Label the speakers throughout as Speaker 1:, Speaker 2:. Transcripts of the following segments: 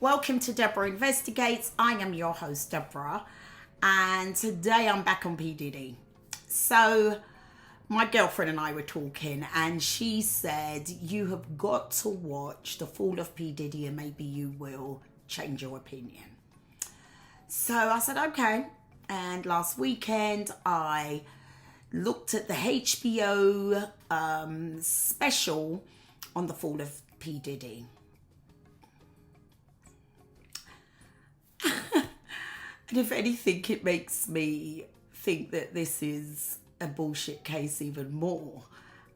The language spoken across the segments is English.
Speaker 1: Welcome to Deborah Investigates. I am your host, Deborah, and today I'm back on P. Diddy. So, my girlfriend and I were talking, and she said, you have got to watch The Fall of P. Diddy and maybe you will change your opinion. So I said, okay. And last weekend, I looked at the HBO special on The Fall of P. Diddy. And if anything, it makes me think that this is a bullshit case even more.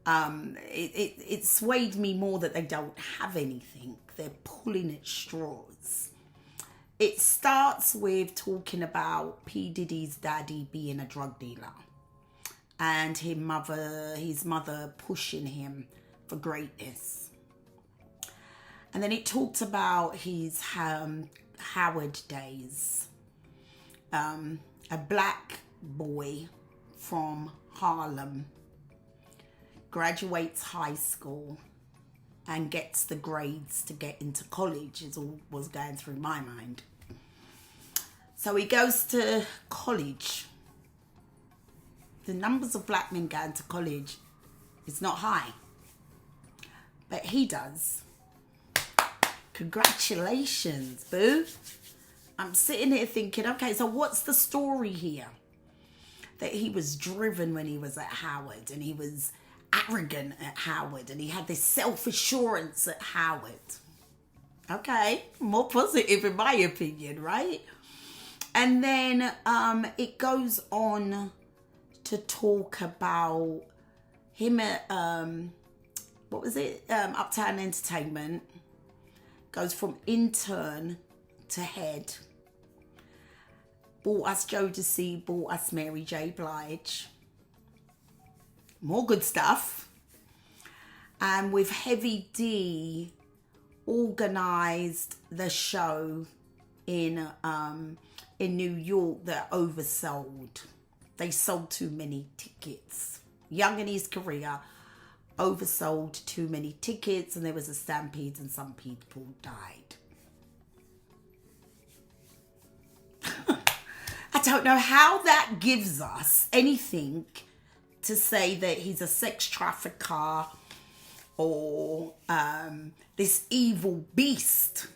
Speaker 1: It swayed me more that they don't have anything. They're pulling at straws. It starts with talking about P. Diddy's daddy being a drug dealer and his mother pushing him for greatness. And then it talked about his Howard days. A black boy from Harlem graduates high school and gets the grades to get into college is all was going through my mind. So he goes to college. The numbers of black men going to college is not high, but he does. Congratulations, boo. I'm sitting here thinking, okay, so what's the story here? That he was driven when he was at Howard, and he was arrogant at Howard, and he had this self-assurance at Howard. Okay, more positive in my opinion, right? And then it goes on to talk about him at, Uptown Entertainment. Goes from intern to head. Bought us Jodeci, bought us Mary J. Blige. More good stuff. And with Heavy D organised the show in New York that oversold. They sold too many tickets. Young in his career, oversold too many tickets, and there was a stampede and some people died. I don't know how that gives us anything to say that he's a sex trafficker or this evil beast.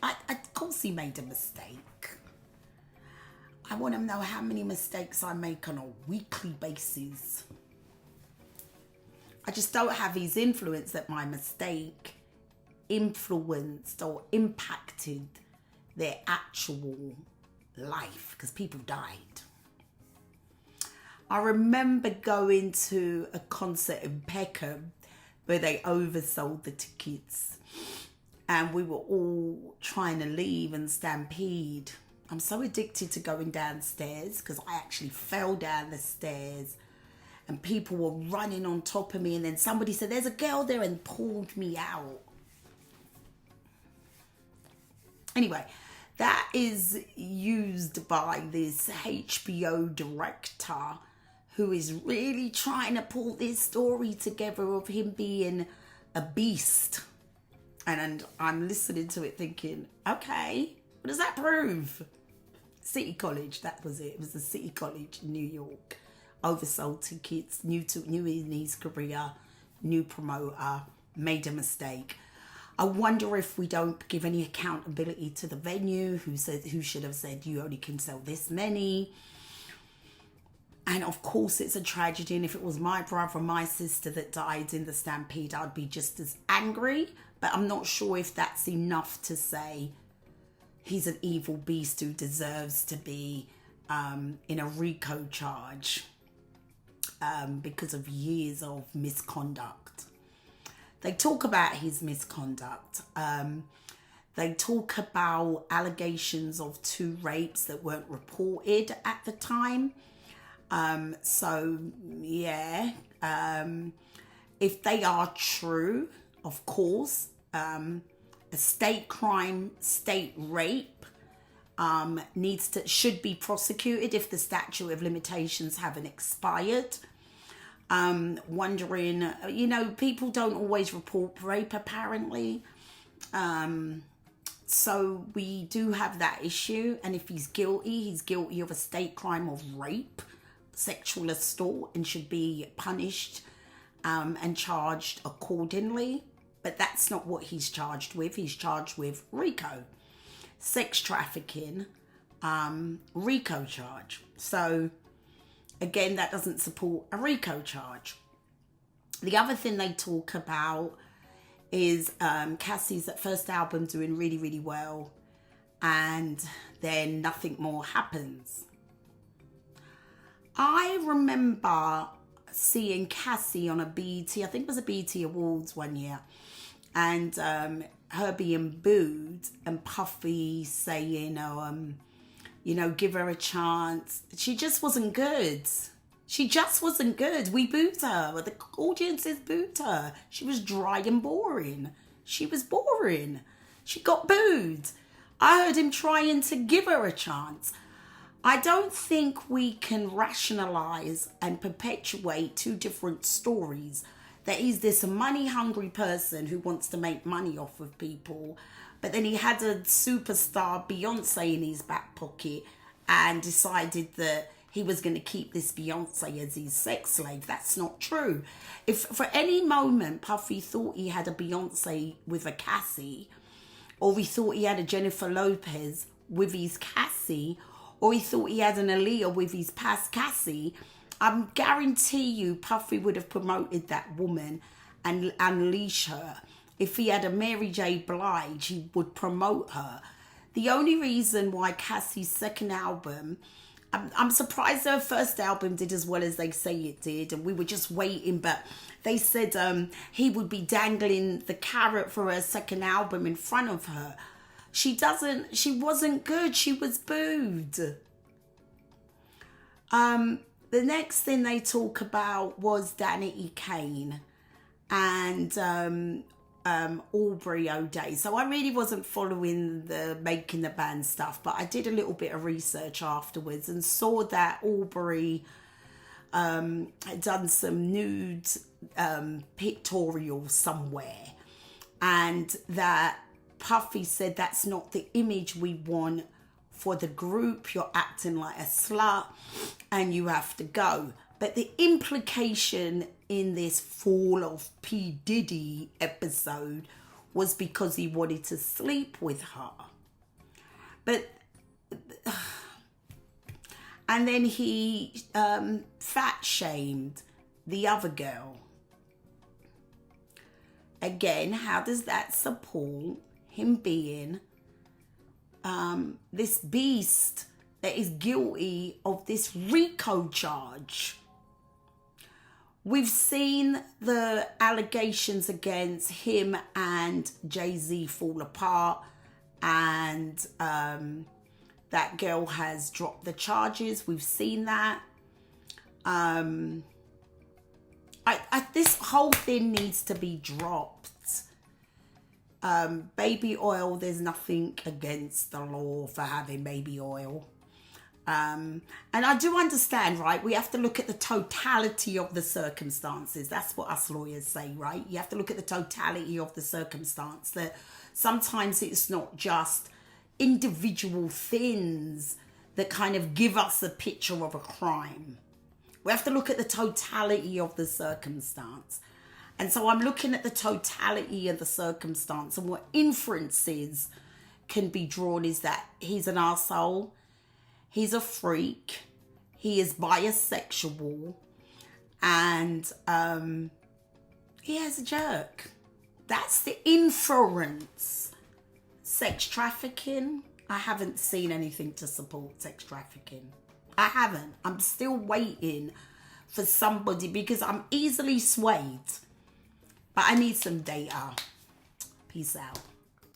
Speaker 1: Of course he made a mistake. I want to know how many mistakes I make on a weekly basis. I just don't have his influence that my mistake influenced or impacted their actual life, because people died. I remember going to a concert in Peckham where they oversold the tickets and we were all trying to leave and stampede. I'm so addicted to going downstairs because I actually fell down the stairs and people were running on top of me, and then somebody said, there's a girl there, and pulled me out. Anyway, that is used by this HBO director who is really trying to pull this story together of him being a beast. And I'm listening to it thinking, okay, what does that prove? City College, that was it. It was the City College in New York. Oversold tickets, new in his career, new promoter, made a mistake. I wonder if we don't give any accountability to the venue who should have said you only can sell this many. And of course it's a tragedy, and if it was my brother or my sister that died in the stampede, I'd be just as angry. But I'm not sure if that's enough to say he's an evil beast who deserves to be in a RICO charge because of years of misconduct. They talk about his misconduct. They talk about allegations of 2 rapes that weren't reported at the time. If they are true, of course, a state crime, state rape should be prosecuted if the statute of limitations haven't expired. Wondering, people don't always report rape apparently. So we do have that issue, and if he's guilty of a state crime of rape, sexual assault, and should be punished and charged accordingly. But that's not what he's charged with. He's charged with RICO, sex trafficking, RICO charge. So again, that doesn't support a RICO charge. The other thing they talk about is Cassie's first album doing really, really well, and then nothing more happens. I remember seeing Cassie on a BET, I think it was a BET Awards one year, and her being booed and Puffy saying, give her a chance. She just wasn't good. She just wasn't good. We booed her. The audiences booed her. She was dry and boring. She was boring. She got booed. I heard him trying to give her a chance. I don't think we can rationalize and perpetuate two different stories. That he's this money-hungry person who wants to make money off of people, but then he had a superstar Beyonce in his back pocket and decided that he was going to keep this Beyonce as his sex slave. That's not true. If for any moment Puffy thought he had a Beyonce with a Cassie, or he thought he had a Jennifer Lopez with his Cassie, or he thought he had an Aaliyah with his past Cassie, I guarantee you Puffy would have promoted that woman and unleash her. If he had a Mary J. Blige, he would promote her. The only reason why Cassie's second album, I'm surprised her first album did as well as they say it did, and we were just waiting, but they said he would be dangling the carrot for her second album in front of her. She wasn't good. She was booed. The next thing they talk about was Danity Kane and Aubrey O'Day. So I really wasn't following the Making the Band stuff, but I did a little bit of research afterwards and saw that Aubrey had done some nude pictorial somewhere, and that Puffy said that's not the image we want for the group. You're acting like a slut and you have to go. But the implication in this Fall of P. Diddy episode was because he wanted to sleep with her. But, and then he fat shamed the other girl. Again, how does that support him being this beast that is guilty of this RICO charge? We've seen the allegations against him and Jay-Z fall apart, and that girl has dropped the charges. We've seen that. This whole thing needs to be dropped. Baby oil, there's nothing against the law for having baby oil. And I do understand, right? We have to look at the totality of the circumstances. That's what us lawyers say, right? You have to look at the totality of the circumstance. That sometimes it's not just individual things that kind of give us a picture of a crime. We have to look at the totality of the circumstance. And so I'm looking at the totality of the circumstance, and what inferences can be drawn is that he's an arsehole. He's a freak. He is bisexual. And he has a jerk. That's the inference. Sex trafficking. I haven't seen anything to support sex trafficking. I haven't. I'm still waiting for somebody, because I'm easily swayed. But I need some data. Peace out.